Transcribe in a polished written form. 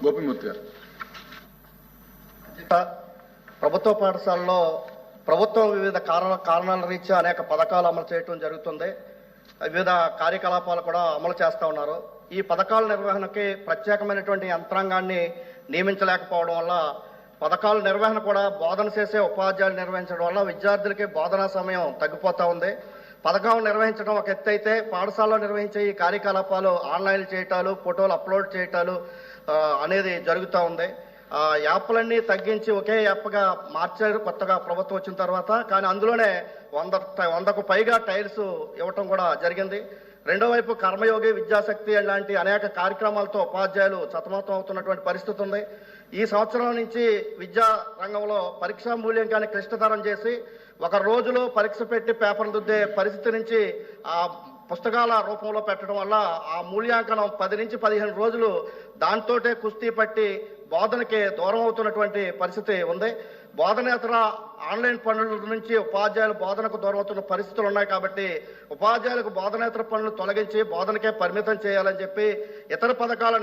గోపిమూర్తి గారు. ప్రభుత్వ పాఠశాలలో ప్రభుత్వం వివిధ కారణాల రీత్యా అనేక పథకాలు అమలు చేయడం జరుగుతుంది. వివిధ కార్యకలాపాలు కూడా అమలు చేస్తూ ఉన్నారు. ఈ పథకాల నిర్వహణకి ప్రత్యేకమైనటువంటి యంత్రాంగాన్ని నియమించలేకపోవడం వల్ల పథకాల నిర్వహణ కూడా బోధన చేసే ఉపాధ్యాయులు నిర్వహించడం వల్ల విద్యార్థులకి బోధనా సమయం తగ్గిపోతూ ఉంది. పథకాలు నిర్వహించడం ఒక ఎత్తు అయితే పాఠశాలలో నిర్వహించే ఈ కార్యకలాపాలు ఆన్లైన్ చేయటాలు, ఫోటోలు అప్లోడ్ చేయటాలు అనేది జరుగుతూ ఉంది. యాప్లన్నీ తగ్గించి ఒకే యాప్గా మార్చారు కొత్తగా ప్రభుత్వం వచ్చిన తర్వాత. కానీ అందులోనే 100కు పైగా టైల్స్ ఇవ్వటం కూడా జరిగింది. రెండో వైపు కర్మయోగి, విద్యాశక్తి లాంటి అనేక కార్యక్రమాలతో ఉపాధ్యాయులు సతమతం అవుతున్నటువంటి పరిస్థితి ఉంది. ఈ సంవత్సరం నుంచి విద్యా రంగంలో పరీక్షా మూల్యాంకాన్ని క్లిష్టతరం చేసి ఒక రోజులో పరీక్ష పెట్టి పేపర్లు దిద్దే పరిస్థితి నుంచి ఆ పుస్తకాల రూపంలో పెట్టడం వల్ల ఆ మూల్యాంకనం 10 నుంచి 15 రోజులు దాంతోటే కుస్తీ పట్టి బోధనకి దూరం అవుతున్నటువంటి పరిస్థితి ఉంది. బోధనేతర ఆన్లైన్ పనుల నుంచి ఉపాధ్యాయులు బోధనకు దూరం అవుతున్న పరిస్థితులు ఉన్నాయి. కాబట్టి ఉపాధ్యాయులకు బోధనేతర పనులు తొలగించి బోధనకే పరిమితం చేయాలని చెప్పి ఇతర పథకాల